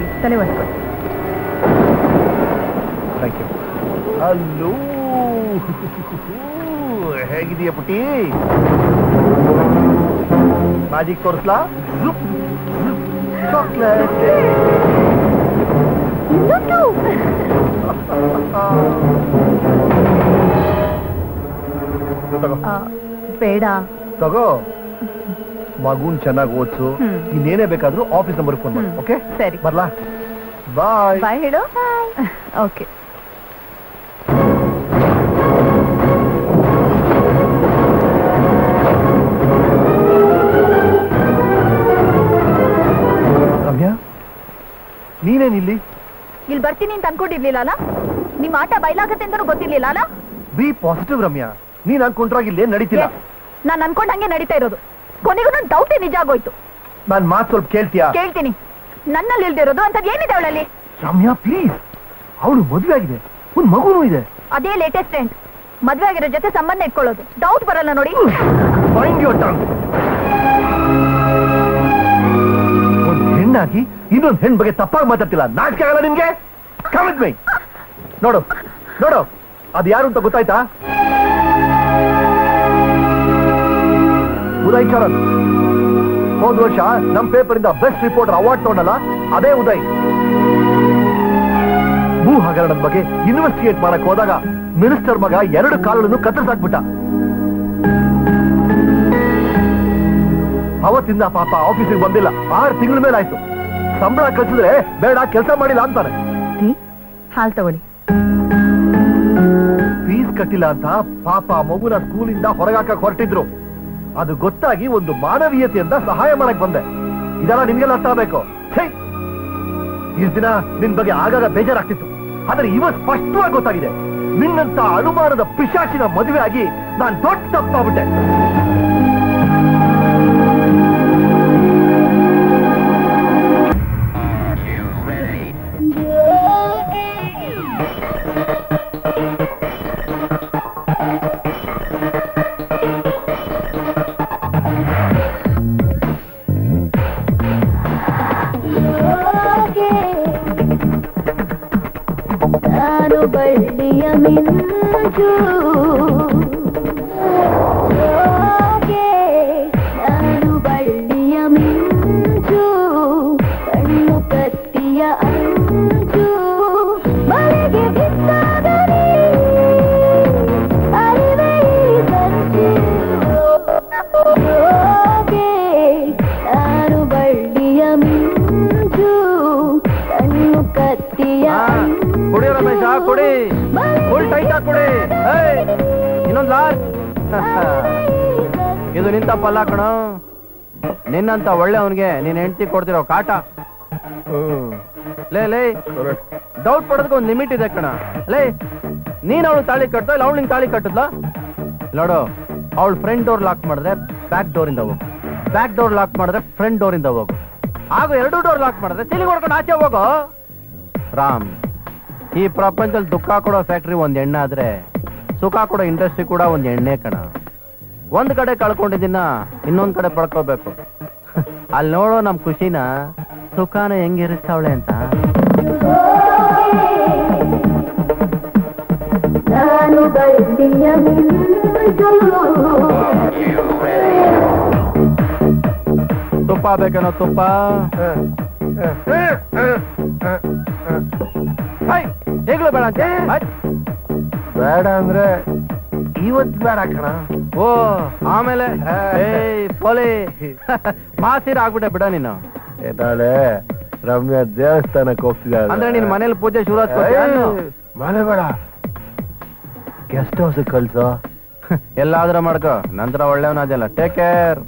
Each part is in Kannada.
ತಗೊಳ್ಳಿ, ತಲೆ ಒರೆಸ್ಕೊಳ್ಳಿ. Thank you. ಹಲೋ, ಹೇಗಿದೆಯಾ ಪುಟಿ? ಮ್ಯಾಜಿಕ್ ತೋರಿಸ್ಲಾ? ಚಾಕ್ಲೇಟ್ ಬೇಡ ತಗೋ. ಮಗುನ್ ಚೆನ್ನಾಗಿ ಓದಿಸು. ಇನ್ನೇನೇ ಬೇಕಾದ್ರೂ ಆಫೀಸ್ ನಂಬರ್ ಫೋನ್ ಮಾಡಿ. ಓಕೆ, ಸರಿ, ಬರ್ಲಾ? ಬಾಯ್. ಬಾಯ್ ಹೇಳು. ಓಕೆ. ರಮ್ಯಾ, ನೀನೇನಿಲ್ಲಿ? ಇಲ್ಲಿ ಬರ್ತೀನಿ ಅಂತ ಅನ್ಕೊಂಡಿರ್ಲಿಲ್ಲ ಅಲ್ಲ? ನಿಮ್ ಆಟ ಬಯಲಾಗತ್ತೆ ಅಂತಾನು ಗೊತ್ತಿರ್ಲಿಲ್ಲ ಅಲ್ಲ? B positive Ramya. ನೀನ್ ಅನ್ಕೊಂಡ್ರಾಗಿಲ್ಲೇ ನಡೀತಿಲ್ಲ. ನಾನು ಅನ್ಕೊಂಡ್ ಹಂಗೆ ನಡೀತಾ ಇರೋದು. ಕೊನೆಗೂ ನನ್ನ ಡೌಟೇ ನಿಜ ಆಗೋಯ್ತು. ನಾನ್ ಮಾತು ಸ್ವಲ್ಪ ಕೇಳ್ತೀಯಾ? ಕೇಳ್ತೀನಿ. ನನ್ನಲ್ಲಿ ಇಲ್ದಿರೋದು ಅಂತ ಏನಿದೆ ಅವಳಲ್ಲಿ? ರಮ್ಯಾ ಪ್ಲೀಸ್, ಅವಳು ಮದುವೆ ಆಗಿದೆ, ಒಂದ್ ಮಗುನೂ ಇದೆ. ಅದೇ ಲೇಟೆಸ್ಟ್ ಟ್ರೆಂಡ್. ಮದ್ವೆ ಆಗಿರೋ ಜೊತೆ ಸಂಬಂಧ ಇಟ್ಕೊಳ್ಳೋದು. ಡೌಟ್ ಬರಲ್ಲ ನೋಡಿ. Mind your tongue. ಒಂದ್ ಹೆಣ್ಣಾಗಿ ಇನ್ನೊಂದ್ ಹೆಣ್ ಬಗ್ಗೆ ತಪ್ಪಾಗಿ ಮಾತಾಡ್ತಿಲ್ಲ. ನಾಚಿಕೆ ಆಗಲ್ಲ ನಿಮ್ಗೆ? Come with me. ನೋಡು ನೋಡು, ಅದು ಯಾರು ಅಂತ ಗೊತ್ತಾಯ್ತಾ? ಉದಯ್ ಚರಣ್. ಹೋದ ವರ್ಷ ನಮ್ ಪೇಪರ್ ಇಂದ ಬೆಸ್ಟ್ ರಿಪೋರ್ಟರ್ ಅವಾರ್ಡ್ ತಗೊಂಡಲ್ಲ, ಅದೇ ಉದಯ್. ಭೂ ಹಗರಣದ ಬಗ್ಗೆ ಇನ್ವೆಸ್ಟಿಗೇಟ್ ಮಾಡಕ್ ಹೋದಾಗ ಮಿನಿಸ್ಟರ್ ಮಗ 2 ಕಾಲನ್ನು ಕತ್ತರಿಸಾಕ್ಬಿಟ್ಟ. ಅವತ್ತಿಂದ ಪಾಪ ಆಫೀಸಿಗೆ ಬಂದಿಲ್ಲ. 6 ತಿಂಗಳ ಮೇಲೆ ಆಯ್ತು. ಸಂಬಳ ಕಳಿಸಿದ್ರೆ ಬೇಡ, ಕೆಲಸ ಮಾಡಿಲ್ಲ ಅಂತಾನೆ. ಹಾಲ್ ತಗೊಳ್ಳಿ. ಫೀಸ್ ಕಟ್ಟಿಲ್ಲ ಅಂತ ಪಾಪ ಮಗುನ ಸ್ಕೂಲಿಂದ ಹೊರಗಾಕಕ್ ಹೊರಟಿದ್ರು. ಅದು ಗೊತ್ತಾಗಿ ಒಂದು ಮಾನವೀಯತೆಯಿಂದ ಸಹಾಯ ಮಾಡಕ್ ಬಂದೆ. ಇದೆಲ್ಲ ನಿಮ್ಗೆಲ್ಲ ಅರ್ಥ ಆಗ್ಬೇಕು. ಇಷ್ಟು ದಿನ ನಿನ್ ಬಗ್ಗೆ ಆಗಾಗ ಬೇಜಾರಾಗ್ತಿತ್ತು, ಆದ್ರೆ ಇವತ್ತು ಸ್ಪಷ್ಟವಾಗಿ ಗೊತ್ತಾಗಿದೆ. ನಿನ್ನಂತ ಅನುಮಾನದ ಪಿಶಾಚಿನ ಮದುವೆ ಆಗಿ ನಾನ್ ದೊಡ್ಡ ತಪ್ಪಾಗ್ಬಿಟ್ಟೆ. ಬಳ್ಳಿಯ ಮಿಂಚು ನಾನು ಬಳ್ಳಿಯ ಮಿಂಚು, ಕಣ್ಣು ಕತ್ತಿಯ ಅಂಚು, ಮಳೆಗೆ ಬಿದ್ದಾಗ ಅರಿವೆ ಸಂಚು. ನಾನು ಬಳ್ಳಿಯ ಮಿಂಚು, ಕಣ್ಣು ಕತ್ತಿಯ ಕೊಡಿ ರಮೇಶ, ಕೊಡಿ, ಫುಲ್ ಟೈಟ್ ಆಗಿ ಕೊಡಿ. ಇನ್ನೊಂದು ಲಾಸ್ಟ್. ಇದು ನಿಂತಪ್ಪಲ್ಲ ಕಣ, ನಿನ್ನಂತ ಒಳ್ಳೆ ಅವನಿಗೆ ನೀನ್ ಹೆಂಡತಿ ಕೊಡ್ತಿರೋ ಕಾಟ. ಲೇ ಲೇ, ಡೌಟ್ ಪಡೋದಕ್ಕೆ ಒಂದು ಲಿಮಿಟ್ ಇದೆ ಕಣ. ಲೇ, ನೀನ್ ಅವಳು ತಾಳಿ ಕಟ್ಟ ಇಲ್ಲ ಅವಳು ನಿಂಗೆ ತಾಳಿ ಕಟ್ಟದ್ಲ? ನೋಡು, ಅವಳು ಫ್ರಂಟ್ ಡೋರ್ ಲಾಕ್ ಮಾಡಿದ್ರೆ ಬ್ಯಾಕ್ ಡೋರ್ ಇಂದ ಹೋಗು, ಬ್ಯಾಕ್ ಡೋರ್ ಲಾಕ್ ಮಾಡಿದ್ರೆ ಫ್ರಂಟ್ ಡೋರ್ ಇಂದ ಹೋಗು, ಹಾಗೂ 2 ಡೋರ್ ಲಾಕ್ ಮಾಡಿದ್ರೆ ಸಿಲಿಗೆ ಹೊಡ್ಕೊಂಡು ಆಚೆ ಹೋಗು. ರಾಮ್, ಈ ಪ್ರಪಂಚದಲ್ಲಿ ದುಃಖ ಕೊಡೋ ಫ್ಯಾಕ್ಟ್ರಿ ಒಂದ್ ಎಣ್ಣೆ ಆದ್ರೆ ಸುಖ ಕೊಡೋ ಇಂಡಸ್ಟ್ರಿ ಕೂಡ ಒಂದ್ ಎಣ್ಣೆ ಕಣ. ಒಂದ್ ಕಡೆ ಕಳ್ಕೊಂಡಿದ್ದೀನ ಇನ್ನೊಂದ್ ಕಡೆ ಪಡ್ಕೋಬೇಕು. ಅಲ್ಲಿ ನೋಡೋ ನಮ್ ಖುಷಿನ, ಸುಖಾನ ಹೆಂಗಿರಿಸ್ತಾವಳೆ ಅಂತ. ನಾನು ಬಳ್ಳಿಯ ಮಿಂಚು. ತುಪ್ಪ ಬೇಕೇನೋ? ತುಪ್ಪ ಈಗಲೂ ಬೇಡ ಅಂತೆ? ಬೇಡ ಅಂದ್ರೆ ಇವತ್ತು ಬೇಡ ಕಣ. ಓ, ಆಮೇಲೆ ಪೋಲಿ ಮಾಸಿರ ಆಗ್ಬಿಟ್ಟೆ ಬಿಡ ನೀನು. ನಾಳೆ ರಮ್ಯಾ ದೇವಸ್ಥಾನಕ್ಕೆ ಹೋಗ್ತಿದ್ದಾಳೆ. ಅಂದ್ರೆ ನಿನ್ ಮನೇಲಿ ಪೂಜೆ ಶುರು ಮನೆ ಬೇಡ, ಗೆಸ್ಟ್ ಹೌಸ್ ಕಳ್ಸೋ. ಎಲ್ಲಾದ್ರೂ ಮಾಡ್ಕೋ, ನಂತರ ಒಳ್ಳೆಯವನಾದಲ್ಲ. Take care.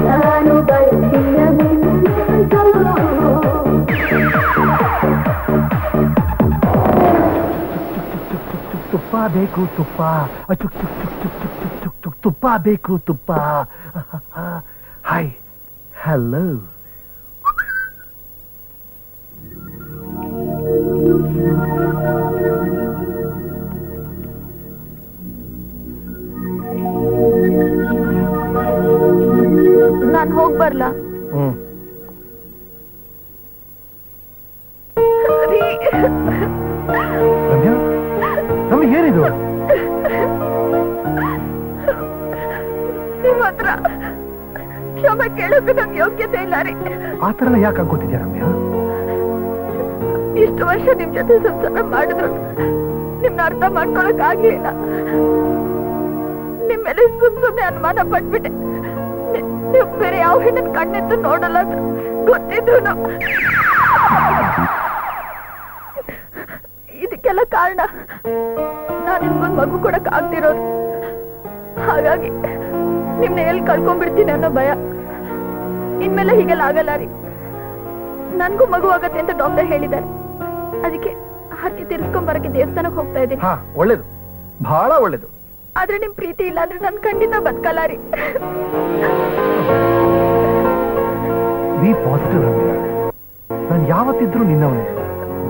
ನಾನು ಬಳ್ಳಿಯ ಮಿಂಚು. ತುಪ್ಪ ಬೇಕು, ತುಪ್ಪ took took took took took took took took ತುಪ್ಪ ಬೇಕು, ತುಪ್ಪ. Hi, hello. ಬರ್ಲಾ? ರೀ. ರಮ್ಯಾ ನಮಗೆ ಏನಿದು? ನಿಮ್ ಹತ್ರ ಕ್ಷಮೆ ಕೇಳೋದು ನಂಗೆ ಯೋಗ್ಯತೆ ಇಲ್ಲ ರೀ. ಆ ಥರ ಯಾಕೆ ಅನ್ಕೋತಿದ್ಯಾ ರಮ್ಯಾ? ಇಷ್ಟು ವರ್ಷ ನಿಮ್ ಜೊತೆ ಸಂಸಾರ ಮಾಡಿದ್ರು ನಿಮ್ನ ಅರ್ಥ ಮಾಡ್ಕೊಳಕ್ ಆಗ್ಲಿಲ್ಲ. ನಿಮ್ ಮೇಲೆ ಸುಮ್ನೆ ಅನುಮಾನ ಪಟ್ಬಿಟ್ಟೆ. ನೀವು ಬೇರೆ ಯಾವ ಹೆಣ್ಣನ್ ಕಣ್ಣೆತ್ತು ನೋಡಲ್ಲ ಅಂತ ಗೊತ್ತಿದ್ರು ಇದಕ್ಕೆಲ್ಲ ಕಾರಣ ನಾನು ನಿಮ್ಗೊಂದು ಮಗು ಕೊಡಕ್ ಆಗ್ತಿರೋದು. ಹಾಗಾಗಿ ನಿಮ್ನ ಎಲ್ಲಿ ಕಳ್ಕೊಂಡ್ಬಿಡ್ತೀನಿ ಅನ್ನೋ ಭಯ. ಇನ್ಮೇಲೆ ಹೀಗೆಲ್ಲ ಆಗಲ್ಲ ರೀ. ನನ್ಗೂ ಮಗು ಆಗತ್ತೆ ಅಂತ ಡಾಕ್ಟರ್ ಹೇಳಿದ್ದಾರೆ. ಅದಕ್ಕೆ ಹರಕೆ ತೀರಿಸ್ಕೊಂಡ್ ಬರಕ್ಕೆ ದೇವಸ್ಥಾನಕ್ಕೆ ಹೋಗ್ತಾ ಇದ್ದೀನಿ. ಹಾ, ಒಳ್ಳೇದು, ಬಹಳ ಒಳ್ಳೇದು. ಆದ್ರೆ ನಿಮ್ ಪ್ರೀತಿ ಇಲ್ಲ ಅಂದ್ರೆ ನನ್ ಖಂಡಿತ ಬದುಕಲ್ಲ ರೀ. B positive Ramya. ನಾನು ಯಾವತ್ತಿದ್ರು ನಿನ್ನವನೇ.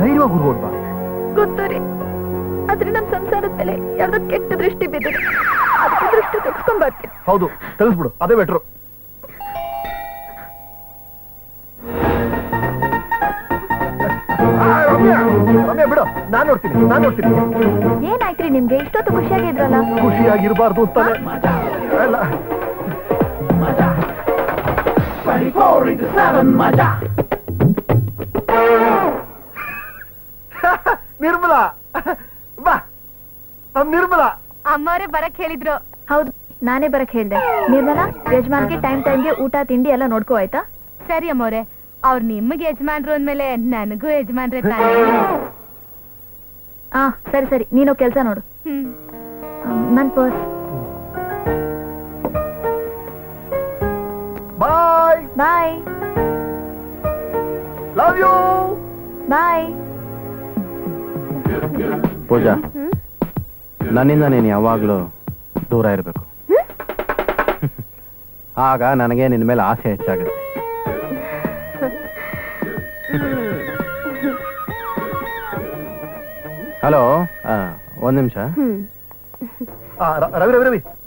ಧೈರ್ಯವಾಗಿ ಉರ್ಗೋಡ್ ಬಾ. ಗೊತ್ತು ರೀ. ಆದ್ರೆ ನಮ್ ಸಂಸಾರದ ಮೇಲೆ ಯಾವ್ದೋ ಕೆಟ್ಟ ದೃಷ್ಟಿ ಬಿದ್ದಿದೆ. ಅದಕ್ಕೆ ದೃಷ್ಟಿ ತೆಗೆಸ್ಕೊಂಡ್ ಬರ್ತೀನಿ. ಹೌದು, ತಿಳಿಸ್ಬಿಡು, ಅದೇ ಬೆಟ್ರು. ರಮ್ಯಾ ಬಿಡು, ನಾನ್ ನೋಡ್ತೀನಿ. ಏನಾಯ್ತ್ರಿ ನಿಮ್ಗೆ? ಇಷ್ಟೊತ್ತು ಖುಷಿಯಾಗಿದ್ರಲ್ಲ. ಖುಷಿಯಾಗಿರ್ಬಾರ್ದು ಅಂತಾನೆ. ಅಲ್ಲ, ನಿರ್ಮಲಾ ಬಾ. ನಮ್ ನಿರ್ಮಲಾ ಅಮ್ಮರೇ ಬರಕ್ ಹೇಳಿದ್ರು. ಹೌದು, ನಾನೇ ಬರಕ್ ಹೇಳ್ದೆ. ನಿರ್ಮಲಾ, ಯಜಮಾನ್ಗೆ ಟೈಮ್ಗೆ ಊಟ ತಿಂಡಿ ಎಲ್ಲ ನೋಡ್ಕೋ ಆಯ್ತಾ? ಸರಿ ಅಮ್ಮವ್ರೆ. ಅವ್ರು ನಿಮಗೆ ಯಜಮಾನ್ರು ಅಂದ್ಮೇಲೆ ನನಗೂ ಯಜಮಾನ್ರೆ ತಾನೆ. ಸರಿ ನೀನು ಕೆಲ್ಸ ನೋಡು. ನನ್ purse. Bye bye. Love you. Bye. Pooja, ನನ್ನಿಂದ ನೀನು ಯಾವಾಗ್ಲೂ ದೂರ ಇರಬೇಕು. ಆಗ ನನಗೆ ನಿನ್ನ ಮೇಲೆ ಆಸೆ ಹೆಚ್ಚಾಗುತ್ತೆ. ಹಲೋ, ಒಂದ್ ನಿಮಿಷ.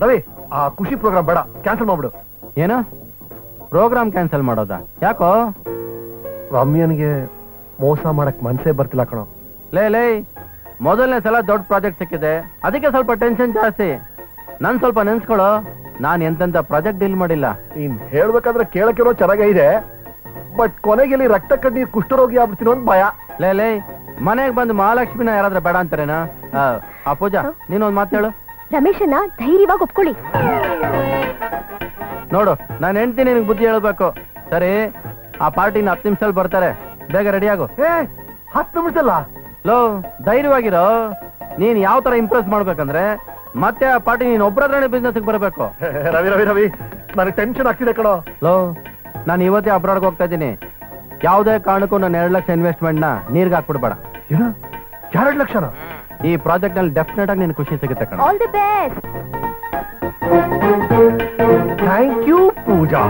ರವಿ, ಆ ಖುಷಿ ಪ್ರೋಗ್ರಾಮ್ ಬೇಡ, ಕ್ಯಾನ್ಸಲ್ ಮಾಡ್ಬಿಡು. ಏನು ಪ್ರೋಗ್ರಾಮ್ ಕ್ಯಾನ್ಸಲ್ ಮಾಡೋದಾ? ಯಾಕೋ? ರಮ್ಯನ್ಗೆ ಮೋಸ ಮಾಡಕ್ ಮನ್ಸೇ ಬರ್ತಿಲ್ಲ ಕಣೋ. ಲೇ, ಮೊದಲನೇ ಸಲ ದೊಡ್ಡ ಪ್ರಾಜೆಕ್ಟ್ ಸಿಕ್ಕಿದೆ, ಅದಕ್ಕೆ ಸ್ವಲ್ಪ ಟೆನ್ಷನ್ ಜಾಸ್ತಿ. ನನ್ ಸ್ವಲ್ಪ ನೆನ್ಸ್ಕೊಳ್ಳೋ, ನಾನ್ ಎಂತೆಂತ ಪ್ರಾಜೆಕ್ಟ್ ಡೀಲ್ ಮಾಡಿಲ್ಲ. ನೀನ್ ಹೇಳ್ಬೇಕಾದ್ರೆ ಕೇಳಕ್ಕಿರೋ ಚೆನ್ನಾಗೇ ಇದೆ, ಬಟ್ ಕೊನೆಗೆ ಇಲ್ಲಿ ರಕ್ತ ಕಣ್ಣೀರ್ ಕುಷ್ಠರೋಗಿ ಆಗ್ಬಿಡ್ತೀನಿ ಅಂತ ಭಯ. ಲೇ, ಮನೆಗೆ ಬಂದು ಮಹಾಲಕ್ಷ್ಮಿನ ಯಾರಾದ್ರೂ ಬೇಡ ಅಂತಾರೇನಾ? ಆ ಪೂಜಾ, ನೀನೊಂದ್ ಮಾತು ಹೇಳು. ರಮೇಶನ್ನ ಧೈರ್ಯವಾಗಿ ಒಪ್ಕೊಳ್ಳಿ. ನೋಡು, ನಾನು ಹೆಂಡ್ತಿ ನಿನಗೆ ಬುದ್ಧಿ ಹೇಳ್ಬೇಕು. ಸರಿ, ಆ ಪಾರ್ಟಿನ 10 ನಿಮಿಷದಲ್ಲಿ ಬರ್ತಾರೆ, ಬೇಗ ರೆಡಿ ಆಗು. 10 ನಿಮಿಷಲ್ಲ? ಲೋ, ಧೈರ್ಯವಾಗಿರೋ. ನೀನ್ ಯಾವ ತರ ಇಂಪ್ರೆಸ್ ಮಾಡ್ಬೇಕಂದ್ರೆ ಮತ್ತೆ ಆ ಪಾರ್ಟಿ ನೀನ್ ಒಬ್ಬರದ್ರೇ ಬಿಸ್ನೆಸ್ ಬರಬೇಕು. ರವಿ, ನನಗೆ ಟೆನ್ಷನ್ ಆಗ್ತಿದೆ ಕಣೋ. ಲೋ, ನಾನು ಇವತ್ತೇ ಅಬ್ರಾಡ್ಗೆ ಹೋಗ್ತಾ ಇದ್ದೀನಿ. ಯಾವುದೇ ಕಾರಣಕ್ಕೂ ನಾನು 2 ಲಕ್ಷ ಇನ್ವೆಸ್ಟ್ಮೆಂಟ್ ನ ನೀರ್ಗೆ ಹಾಕ್ಬಿಡ್ಬೇಡ. 2 ಲಕ್ಷನ? ಈ ಪ್ರಾಜೆಕ್ಟ್ ನಲ್ಲಿ ಡೆಫಿನೆಟ್ ಆಗಿ ನಿನ್ ಖುಷಿ ಸಿಗುತ್ತೆ ಕಣ. All the best. Thank you Pooja.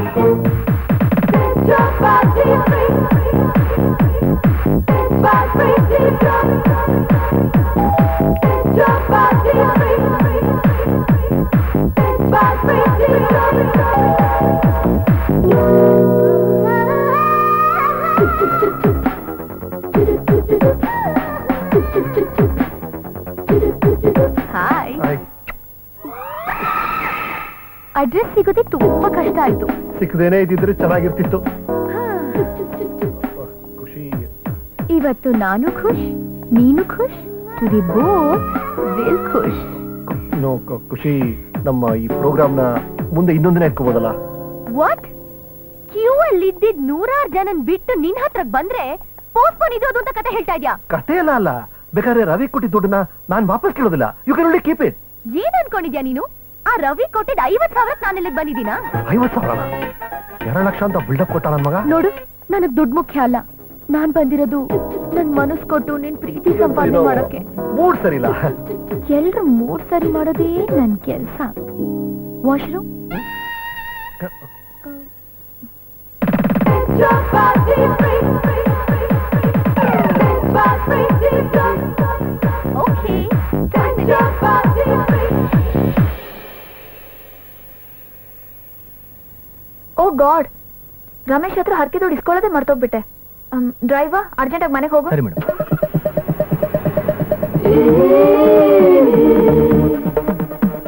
Hi. Address ಸಿಗೋದೇ ತುಂಬಾ ಕಷ್ಟ ಆಯ್ತು. ಸಿಕ್ಕದೇನೆ ಇದ್ದಿದ್ರೆ ಚೆನ್ನಾಗಿರ್ತಿತ್ತು. ಖುಷಿ, ಇವತ್ತು ನಾನು ಖುಷ್, ನೀನು ಖುಷ್, ಟು ದಿ ಬೋತ್ ವಿಲ್ ಖುಷ್. ಖುಷಿ, ನಮ್ಮ ಈ ಪ್ರೋಗ್ರಾಮ್ ನ ಮುಂದೆ ಇನ್ನೊಂದಿನ ಇಟ್ಕೋಬೋದಲ್ಲ? ವಾಟ್? ಕ್ಯೂ ಅಲ್ಲಿ ಇದ್ದಿದ್ 100 ಜನನ್ ಬಿಟ್ಟು ನಿನ್ ಹತ್ರ ಬಂದ್ರೆ ಪೋಸ್ಟ್ಪೋನ್ ಇರೋದು ಅಂತ ಕತೆ ಹೇಳ್ತಾ ಇದ್ಯಾ? ಕತೆ ಅಲ್ಲ, ಬೇಕಾದ್ರೆ ರವಿ ಕೊಟ್ಟಿದ್ದ ದುಡ್ಡನ್ನ ನಾನ್ ವಾಪಸ್ ಕೇಳೋದಿಲ್ಲ. You can only keep it. ಏನ್ ಅನ್ಕೊಂಡಿದ್ಯಾ ನೀನು? ಆ ರವಿ ಕೊಟ್ಟಿದ್ 50,000 ನಾನು ಇಲ್ಲಿಗೆ ಬಂದಿದ್ದೀನಾ? 50,000? 2 ಲಕ್ಷ ಅಂತ ಬಿಲ್ಡಪ್ ಕೊಟ್ಟ ನನ್ ಮಗ. ನೋಡು, ನನಗ್ ದುಡ್ಡು ಮುಖ್ಯ ಅಲ್ಲ. ನಾನ್ ಬಂದಿರೋದು ನನ್ ಮನಸ್ ಕೊಟ್ಟು ನಿನ್ ಪ್ರೀತಿ ಸಂಪಾದನೆ ಮಾಡಕ್ಕೆ. ಮೂಡ್ ಸರಿ ಇಲ್ಲ. ಎಲ್ರು ಮೂಡ್ ಸರಿ ಮಾಡೋದೇ ನನ್ ಕೆಲ್ಸ. ವಾಶ್ರೂಮ್? ಓಕೆ. ಓ ಗಾಡ್, ರಮೇಶ್ ಹತ್ರ ಹರಕೆ ದುಡ್ಡು ಇಸ್ಕೊಳ್ಳೋದೇ ಮರ್ತೋಗ್ಬಿಟ್ಟೆ. ಡ್ರೈವರ್, ಅರ್ಜೆಂಟಾಗಿ ಮನೆಗೆ ಹೋಗು. ಸರಿ ಮೇಡಮ್.